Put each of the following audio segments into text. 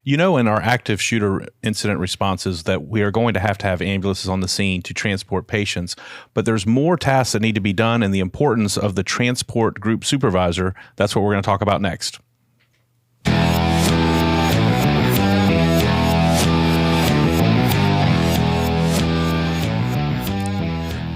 You know, in our active shooter incident responses that we are going to have ambulances on the scene to transport patients, but there's more tasks that need to be done and the importance of the Transport Group Supervisor. That's what we're going to talk about next.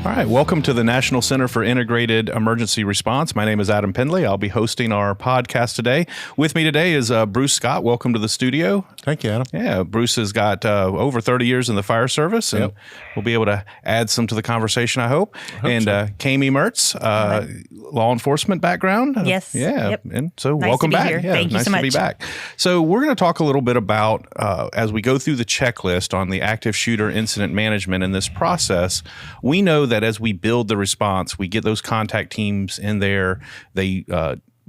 All right, welcome to the National Center for Integrated Emergency Response. My name is Adam Pendley. I'll be hosting our podcast today. With me today is Bruce Scott. Welcome to the studio. Thank you, Adam. Yeah, Bruce has got over 30 years in the fire service, and we'll be able to add some to the conversation, I hope. And so. Kami Mertz, law enforcement background. Yes. Yeah, yep. And so nice welcome back. Here. Yeah, Thank you nice so much. to be back. So we're going to talk a little bit about, as we go through the checklist on the active shooter incident management in this process, we know that as we build the response, we get those contact teams in there, they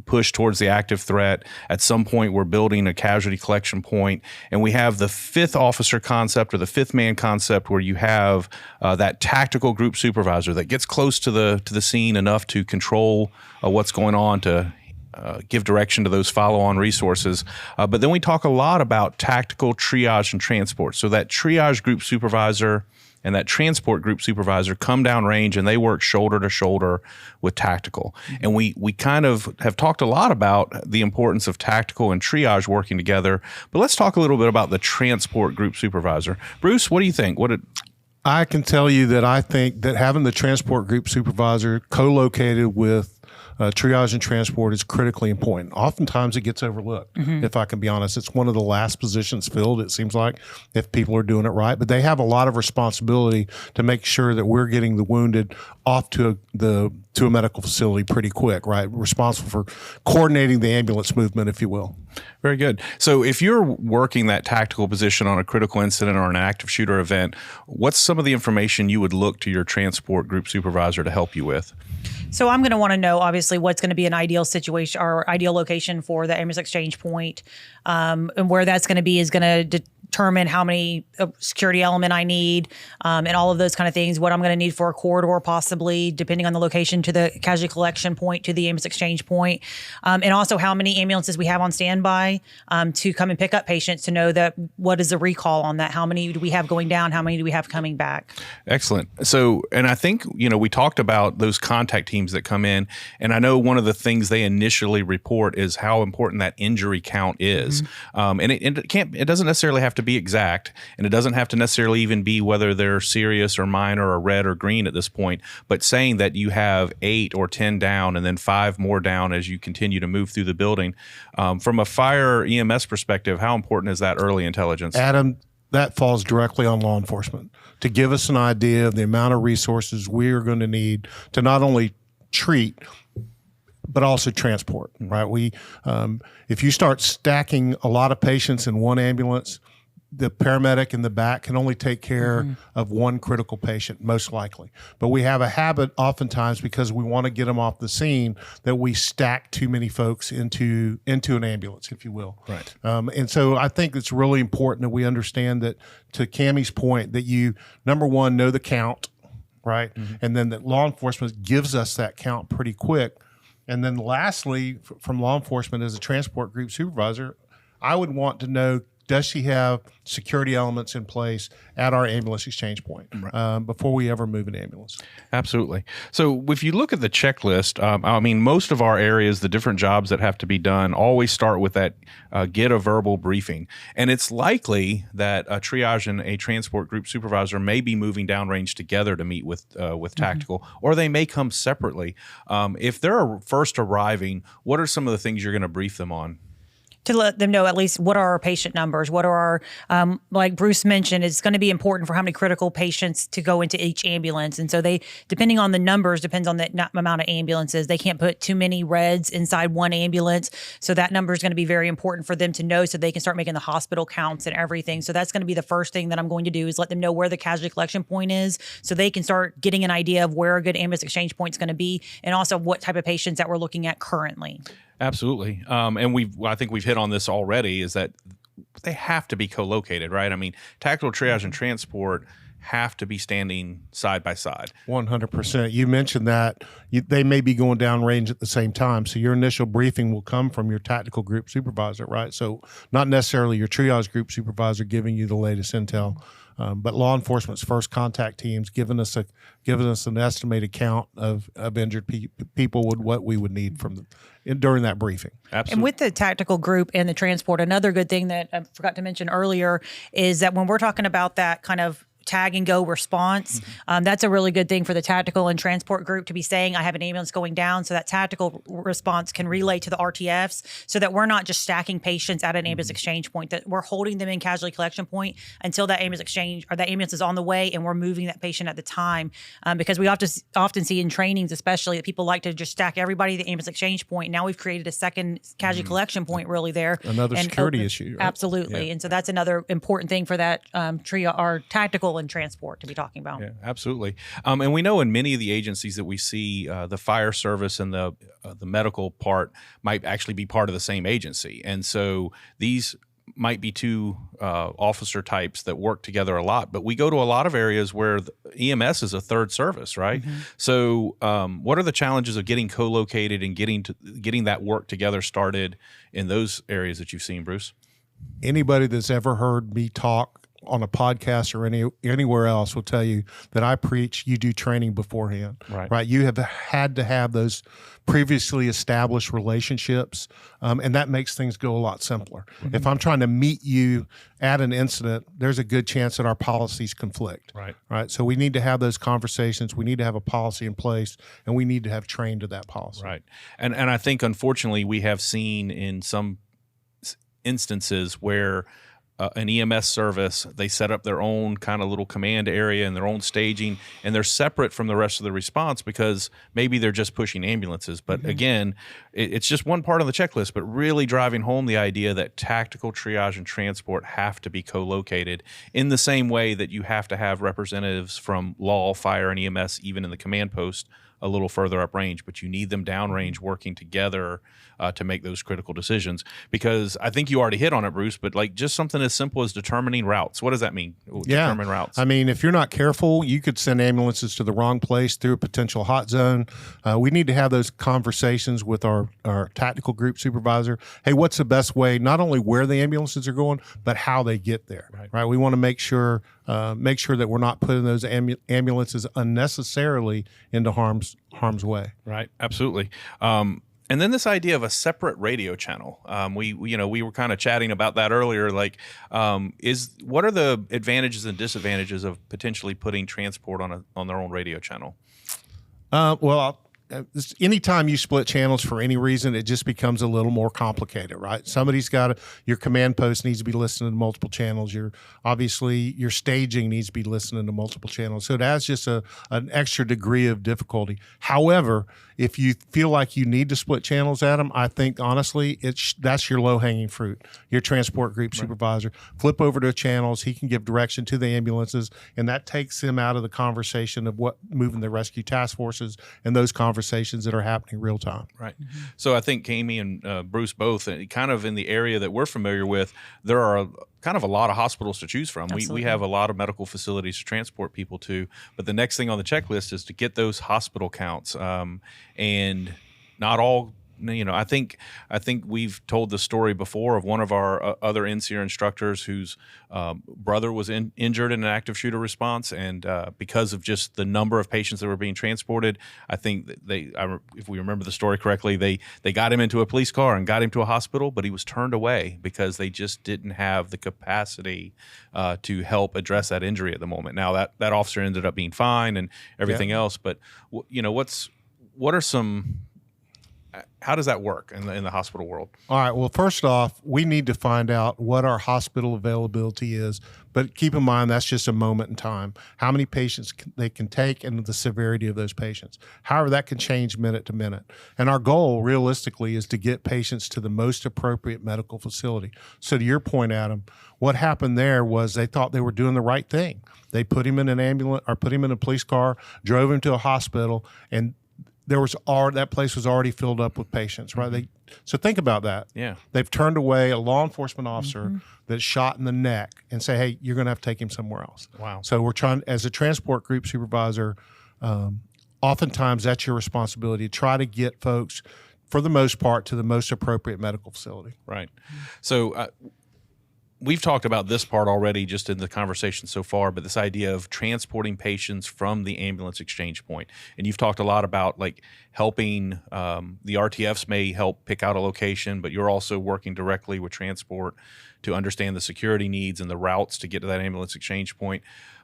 push towards the active threat. At some point, we're building a casualty collection point, and we have the fifth officer concept or the fifth man concept where you have that tactical group supervisor that gets close to the scene enough to control what's going on, to give direction to those follow-on resources. But then we talk a lot about tactical triage and transport. So that triage group supervisor and that transport group supervisor come down range and they work shoulder to shoulder with tactical. And we kind of have talked a lot about the importance of tactical and triage working together, but let's talk a little bit about the transport group supervisor. Bruce, what do you think? I can tell you that I think that having the transport group supervisor co-located with triage and transport is critically important. Oftentimes it gets overlooked, if I can be honest. It's one of the last positions filled, it seems like, if people are doing it right. But they have a lot of responsibility to make sure that we're getting the wounded off to a medical facility pretty quick, right? Responsible for coordinating the ambulance movement, if you will. Very good. So if you're working that tactical position on a critical incident or an active shooter event, what's some of the information you would look to your transport group supervisor to help you with? So I'm going to want to know, obviously, what's going to be an ideal situation or ideal location for the ambulance exchange point, and where that's going to be is going to determine how many security element I need, and all of those kind of things. What I'm going to need for a corridor, possibly, depending on the location, to the casualty collection point, to the ambulance exchange point, and also how many ambulances we have on standby to come and pick up patients, to know that what is the recall on that, how many do we have going down, how many do we have coming back. Excellent. So, and I think, we talked about those contact teams that come in, and I know one of the things they initially report is how important that injury count is. And it doesn't necessarily have to be exact, and it doesn't have to necessarily even be whether they're serious or minor or red or green at this point, but saying that you have 8 or 10 down and then 5 more down as you continue to move through the building. From a fire EMS perspective, how important is that early intelligence? Adam, that falls directly on law enforcement to give us an idea of the amount of resources we are going to need to not only treat, but also transport, right? If you start stacking a lot of patients in one ambulance, the paramedic in the back can only take care of one critical patient, most likely. But we have a habit oftentimes, because we want to get them off the scene, that we stack too many folks into an ambulance, if you will. Right. And so I think it's really important that we understand that, to Kami's point, that you, number one, know the count, right? And then that law enforcement gives us that count pretty quick. And then lastly, from law enforcement as a transport group supervisor, I would want to know, does she have security elements in place at our ambulance exchange point before we ever move an ambulance? Absolutely. So if you look at the checklist, most of our areas, the different jobs that have to be done, always start with that get a verbal briefing. And it's likely that a triage and a transport group supervisor may be moving downrange together to meet with tactical, or they may come separately. If they're first arriving, what are some of the things you're going to brief them on? To let them know at least what are our patient numbers, what are our, like Bruce mentioned, it's going to be important for how many critical patients to go into each ambulance. And so they, depending on the numbers, depends on the amount of ambulances. They can't put too many reds inside one ambulance. So that number is going to be very important for them to know, so they can start making the hospital counts and everything. So that's going to be the first thing that I'm going to do, is let them know where the casualty collection point is, so they can start getting an idea of where a good ambulance exchange point is going to be, and also what type of patients that we're looking at currently. Absolutely. And I think we've hit on this already, is that they have to be co-located, right? I mean, tactical triage and transport have to be standing side by side. 100%. You mentioned that they may be going downrange at the same time. So your initial briefing will come from your tactical group supervisor, right? So not necessarily your triage group supervisor giving you the latest intel, but law enforcement's first contact teams giving us an estimated count of injured people with what we would need during that briefing. Absolutely. And with the tactical group and the transport, another good thing that I forgot to mention earlier is that when we're talking about that kind of tag and go response, that's a really good thing for the tactical and transport group to be saying, I have an ambulance going down, so that tactical response can relay to the RTFs so that we're not just stacking patients at an ambulance exchange point, that we're holding them in casualty collection point until that ambulance exchange or that ambulance is on the way and we're moving that patient at the time. Because we often see in trainings, especially, that people like to just stack everybody at the ambulance exchange point. Now we've created a second casualty collection point really there. Another security issue. Right? Absolutely. Yeah. And so that's another important thing for that our tactical and transport to be talking about. Yeah, absolutely. And we know in many of the agencies that we see, the fire service and the medical part might actually be part of the same agency. And so these might be two officer types that work together a lot, but we go to a lot of areas where the EMS is a third service, right? So what are the challenges of getting co-located and getting that work together started in those areas that you've seen, Bruce? Anybody that's ever heard me talk on a podcast or anywhere else will tell you that I preach you do training beforehand, right? You have had to have those previously established relationships, and that makes things go a lot simpler. If I'm trying to meet you at an incident, there's a good chance that our policies conflict, right? So we need to have those conversations. We need to have a policy in place, and we need to have trained to that policy. Right. And I think, unfortunately, we have seen in some instances where an EMS service, they set up their own kind of little command area and their own staging, and they're separate from the rest of the response because maybe they're just pushing ambulances. But again, it's just one part of the checklist, but really driving home the idea that tactical, triage, and transport have to be co-located in the same way that you have to have representatives from law, fire, and EMS even in the command post a little further up range, but you need them downrange working together to make those critical decisions. Because I think you already hit on it, Bruce, but like just something as simple as determining routes. What does that mean? Determine routes. I mean, if you're not careful, you could send ambulances to the wrong place through a potential hot zone. We need to have those conversations with our tactical group supervisor. Hey, what's the best way, not only where the ambulances are going, but how they get there, right? We want to make sure that we're not putting those ambulances unnecessarily into harm's way. Right. Absolutely. And then this idea of a separate radio channel. We were kind of chatting about that earlier. Like, what are the advantages and disadvantages of potentially putting transport on their own radio channel? Anytime you split channels for any reason, it just becomes a little more complicated, right? Your command post needs to be listening to multiple channels. Your staging needs to be listening to multiple channels. So it adds just an extra degree of difficulty. However, if you feel like you need to split channels, Adam, I think honestly, that's your low-hanging fruit. Your transport group supervisor, flip over to channels. He can give direction to the ambulances, and that takes him out of the conversation of moving the rescue task forces and those conversations that are happening real time. Right. So I think Amy and Bruce both, kind of in the area that we're familiar with, there are kind of a lot of hospitals to choose from. We have a lot of medical facilities to transport people to, but the next thing on the checklist is to get those hospital counts. And not all, I think we've told the story before of one of our other NCR instructors whose brother was injured in an active shooter response, and because of just the number of patients that were being transported, I think that if we remember the story correctly, they got him into a police car and got him to a hospital, but he was turned away because they just didn't have the capacity to help address that injury at the moment. Now that officer ended up being fine and everything else, but what are some? How does that work in the hospital world? All right. Well, first off, we need to find out what our hospital availability is. But keep in mind, that's just a moment in time. How many patients they can take and the severity of those patients. However, that can change minute to minute. And our goal, realistically, is to get patients to the most appropriate medical facility. So to your point, Adam, what happened there was they thought they were doing the right thing. They put him in an ambulance or put him in a police car, drove him to a hospital, and that place was already filled up with patients, right? So think about that. Yeah. They've turned away a law enforcement officer that's shot in the neck and say, hey, you're going to have to take him somewhere else. Wow. So we're trying, as a transport group supervisor, oftentimes that's your responsibility to try to get folks, for the most part, to the most appropriate medical facility. Right. So we've talked about this part already just in the conversation so far, but this idea of transporting patients from the ambulance exchange point. And you've talked a lot about like helping, the RTFs may help pick out a location, but you're also working directly with transport to understand the security needs and the routes to get to that ambulance exchange point.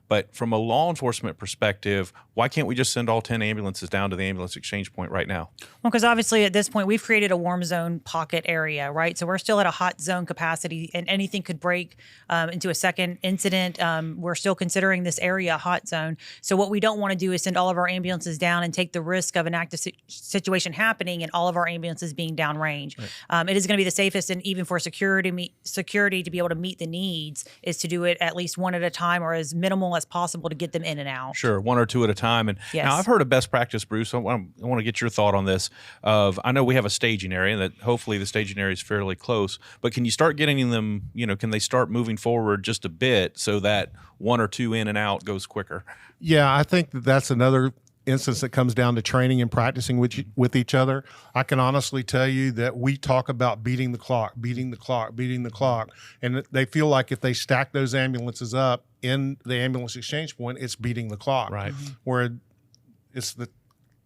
But from a law enforcement perspective, why can't we just send all 10 ambulances down to the ambulance exchange point right now? Well, because obviously at this point, we've created a warm zone pocket area, right? So we're still at a hot zone capacity and anything could break into a second incident. We're still considering this area a hot zone. So what we don't want to do is send all of our ambulances down and take the risk of an active situation happening and all of our ambulances being downrange. Right. It is going to be the safest, and even for security to be able to meet the needs, is to do it at least one at a time or as minimal as possible to get them in and out. Sure, one or two at a time. And yes. Now I've heard of best practice, Bruce. I want to get your thought on this. I know we have a staging area that hopefully the staging area is fairly close, but can you start getting them, can they start moving forward just a bit so that one or two in and out goes quicker? Yeah, I think that's another instance that comes down to training and practicing with each other. I can honestly tell you that we talk about beating the clock, and they feel like if they stack those ambulances up in the ambulance exchange point, it's beating the clock. Right. Where it's the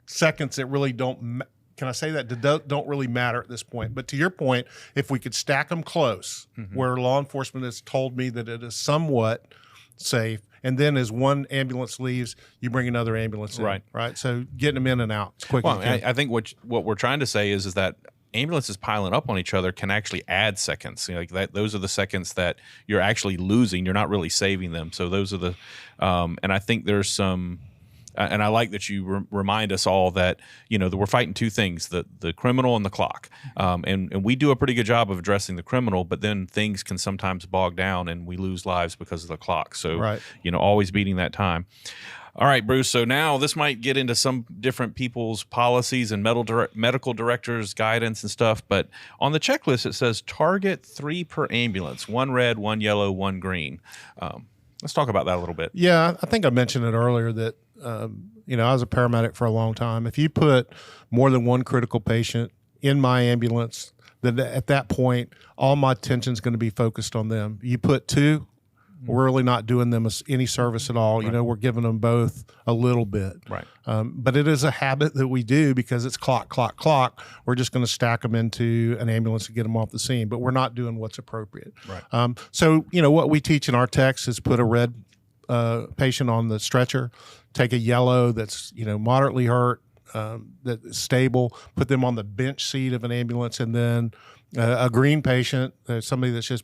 seconds that really don't, can I say that, don't really matter at this point. But to your point, if we could stack them close, where law enforcement has told me that it is somewhat safe, and then as one ambulance leaves, you bring another ambulance in. Right. So getting them in and out as quick as you can. I think what we're trying to say is that ambulances piling up on each other can actually add seconds. Those are the seconds that you're actually losing. You're not really saving them. So those are the, and I think there's some. And I like that you remind us all that, that we're fighting two things, the criminal and the clock. And we do a pretty good job of addressing the criminal, but then things can sometimes bog down and we lose lives because of the clock. So, always beating that time. All right, Bruce. So now this might get into some different people's policies and medical directors' guidance and stuff. But on the checklist, it says target 3 per ambulance, 1 red, 1 yellow, 1 green. Let's talk about that a little bit. Yeah, I think I mentioned it earlier that, I was a paramedic for a long time. If you put more than one critical patient in my ambulance, then at that point, all my attention is going to be focused on them. You put 2, we're really not doing them any service at all. Right. We're giving them both a little bit. Right. But it is a habit that we do because it's clock. We're just going to stack them into an ambulance and get them off the scene, but we're not doing what's appropriate. Right. So, what we teach in our text is put a red patient on the stretcher, take a yellow that's, moderately hurt, that's stable, put them on the bench seat of an ambulance, and then a green patient, somebody that's just,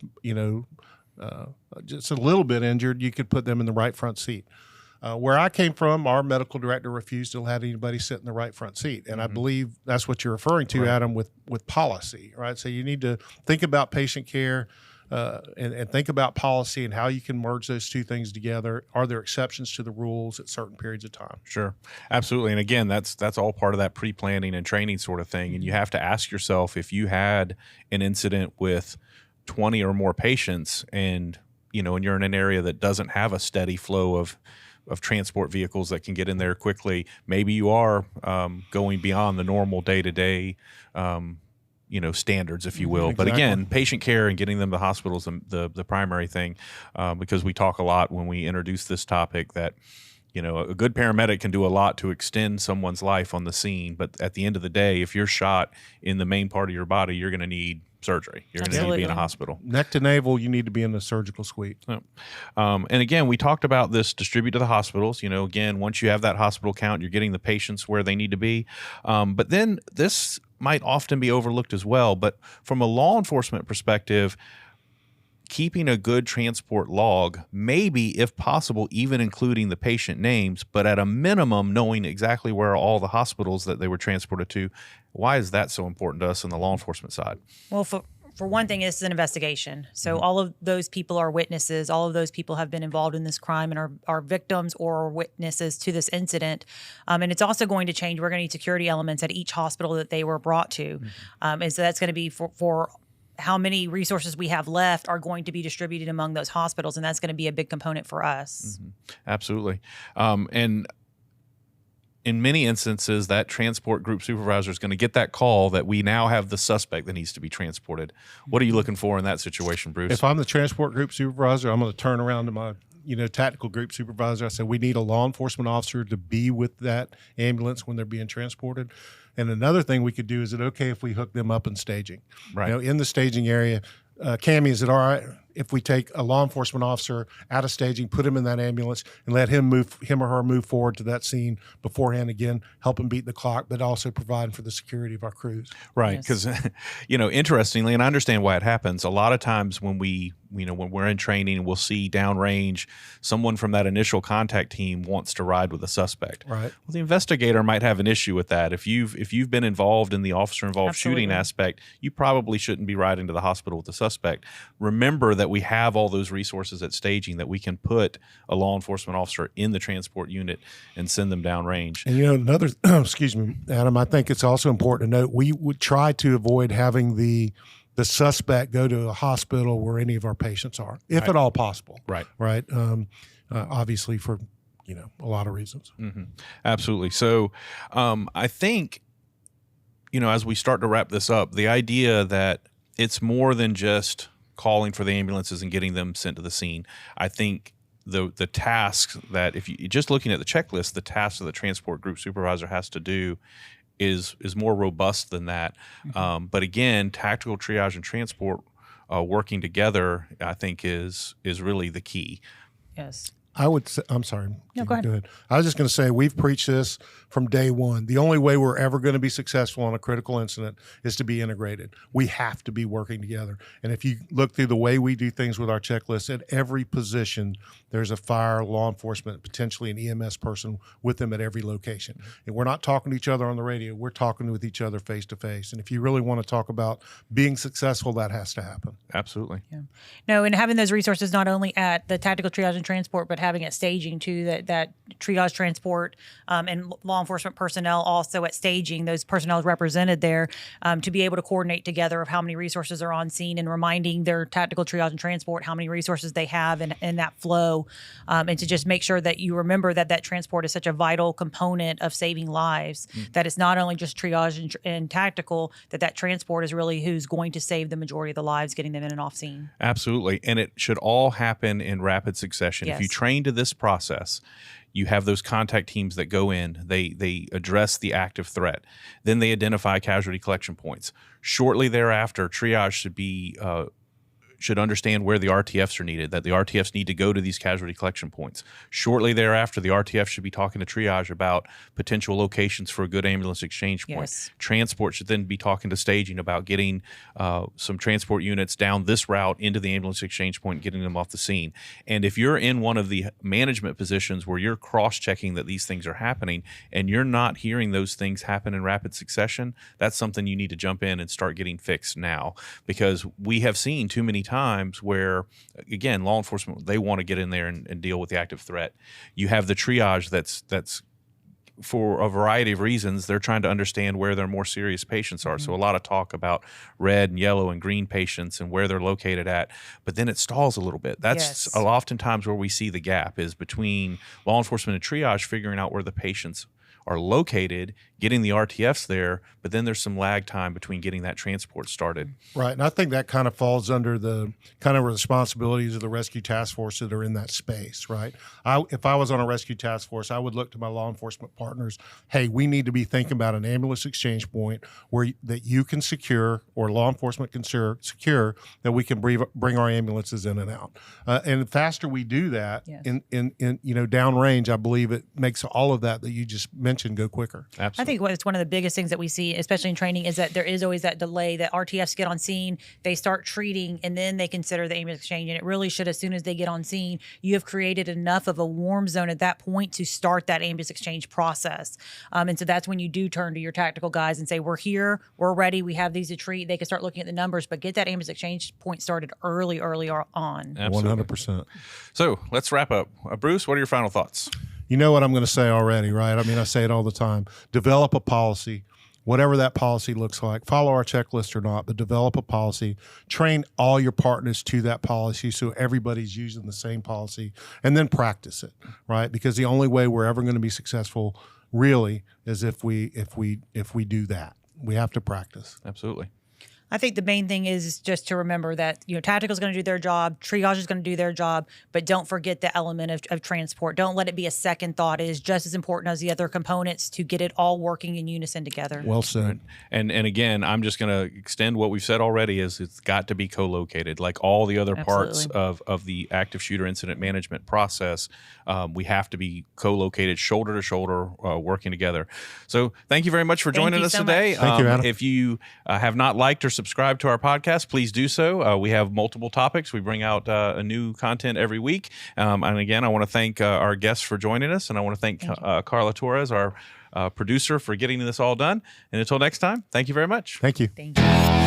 just a little bit injured, you could put them in the right front seat. Where I came from, our medical director refused to let anybody sit in the right front seat. And I believe that's what you're referring to, Adam, with policy, right? So you need to think about patient care and think about policy and how you can merge those two things together. Are there exceptions to the rules at certain periods of time? Sure. Absolutely. And again, that's all part of that pre-planning and training sort of thing. And you have to ask yourself, if you had an incident with 20 or more patients and, and you're in an area that doesn't have a steady flow of transport vehicles that can get in there quickly, maybe you are going beyond the normal day-to-day standards, if you will. Exactly. But again, patient care and getting them to the hospital is the primary thing, because we talk a lot when we introduce this topic that, a good paramedic can do a lot to extend someone's life on the scene. But at the end of the day, if you're shot in the main part of your body, you're going to need surgery. You're going to need to be in a hospital. Neck to navel, you need to be in the surgical suite. Yeah. And again, we talked about this distribute to the hospitals. Again, once you have that hospital count, you're getting the patients where they need to be. But then this might often be overlooked as well. But from a law enforcement perspective, keeping a good transport log, maybe if possible, even including the patient names, but at a minimum, knowing exactly where all the hospitals that they were transported to. Why is that so important to us on the law enforcement side? Well, for for one thing, this is an investigation. So all of those people are witnesses. All of those people have been involved in this crime and are victims or witnesses to this incident. And it's also going to change. We're going to need security elements at each hospital that they were brought to. And so that's going to be for how many resources we have left are going to be distributed among those hospitals. And that's going to be a big component for us. Absolutely. And in many instances, that transport group supervisor is going to get that call that we now have the suspect that needs to be transported. What are you looking for in that situation, Bruce? If I'm the transport group supervisor, I'm going to turn around to my tactical group supervisor. I said, we need a law enforcement officer to be with that ambulance when they're being transported. And another thing we could do, is it okay if we hook them up in staging? Right. In the staging area, Cammie, is it all right if we take a law enforcement officer out of staging, put him in that ambulance, and let him or her move forward to that scene beforehand, again, help him beat the clock, but also providing for the security of our crews? Right. Because, interestingly, and I understand why it happens, a lot of times when when we're in training, we'll see downrange, someone from that initial contact team wants to ride with a suspect. Right. Well, the investigator might have an issue with that. If you've been involved in the officer-involved shooting aspect, you probably shouldn't be riding to the hospital with the suspect. Remember that we have all those resources at staging that we can put a law enforcement officer in the transport unit and send them downrange. And another, excuse me, Adam, I think it's also important to note, we would try to avoid having the suspect go to a hospital where any of our patients are, if at all possible. Right. Right. Obviously for, a lot of reasons. Absolutely. So I think, as we start to wrap this up, the idea that it's more than just calling for the ambulances and getting them sent to the scene. I think the tasks that, if you just looking at the checklist, the tasks that the transport group supervisor has to do is more robust than that. But again, tactical triage and transport working together, I think, is really the key. Yes. I would say, I'm sorry. No, go ahead. I was just going to say, we've preached this from day one. The only way we're ever going to be successful on a critical incident is to be integrated. We have to be working together. And if you look through the way we do things with our checklist, at every position, there's a fire, law enforcement, potentially an EMS person with them at every location. And we're not talking to each other on the radio. We're talking with each other face to face. And if you really want to talk about being successful, that has to happen. Absolutely. Yeah. No, and having those resources not only at the tactical triage and transport, but having it staging too, that triage, transport, and law enforcement personnel also at staging, those personnel represented there, to be able to coordinate together of how many resources are on scene and reminding their tactical triage and transport how many resources they have in that flow, and to just make sure that you remember that transport is such a vital component of saving lives, that it's not only just triage and tactical, that transport is really who's going to save the majority of the lives, getting them in and off scene. Absolutely. And it should all happen in rapid succession. Yes. If you train to this process, you have those contact teams that go in, they address the active threat, then they identify casualty collection points. Shortly thereafter, triage should understand where the RTFs are needed, that the RTFs need to go to these casualty collection points. Shortly thereafter, the RTF should be talking to triage about potential locations for a good ambulance exchange point. Yes. Transport should then be talking to staging about getting some transport units down this route into the ambulance exchange point, getting them off the scene. And if you're in one of the management positions where you're cross-checking that these things are happening and you're not hearing those things happen in rapid succession, that's something you need to jump in and start getting fixed now. Because we have seen too many times where, again, law enforcement, they want to get in there and deal with the active threat. You have the triage that's for a variety of reasons, they're trying to understand where their more serious patients are. So a lot of talk about red and yellow and green patients and where they're located at, but then it stalls a little bit. That's oftentimes where we see the gap, is between law enforcement and triage figuring out where the patients are located, getting the RTFs there, but then there's some lag time between getting that transport started. Right. And I think that kind of falls under the kind of responsibilities of the rescue task force that are in that space, right? If I was on a rescue task force, I would look to my law enforcement partners, hey, we need to be thinking about an ambulance exchange point that you can secure, or law enforcement can secure, that we can bring our ambulances in and out. And the faster we do that, in downrange, I believe it makes all of that you just mentioned intervention go quicker. Absolutely. I think what's one of the biggest things that we see, especially in training, is that there is always that delay that RTFs get on scene, they start treating, and then they consider the ambulance exchange. And it really should, as soon as they get on scene, you have created enough of a warm zone at that point to start that ambulance exchange process. And so that's when you do turn to your tactical guys and say, we're here, we're ready, we have these to treat. They can start looking at the numbers, but get that ambulance exchange point started early on. Absolutely. 100%. So let's wrap up. Bruce, what are your final thoughts? You know what I'm going to say already, right? I mean, I say it all the time. Develop a policy, whatever that policy looks like. Follow our checklist or not, but develop a policy. Train all your partners to that policy so everybody's using the same policy, and then practice it, right? Because the only way we're ever going to be successful really is if we do that. We have to practice. Absolutely. I think the main thing is just to remember that, tactical is going to do their job, triage is going to do their job, but don't forget the element of transport. Don't let it be a second thought. It is just as important as the other components to get it all working in unison together. Well said. And again, I'm just going to extend what we've said already is it's got to be co-located. Like all the other parts of the active shooter incident management process, we have to be co-located, shoulder to shoulder, working together. So thank you very much for joining us today. Thank you, Adam. If you have not liked or subscribe to our podcast, please do so. We have multiple topics. We bring out a new content every week. And again, I want to thank our guests for joining us. And I want to thank Carla Torres, our producer, for getting this all done. And until next time, thank you very much. Thank you. Thank you.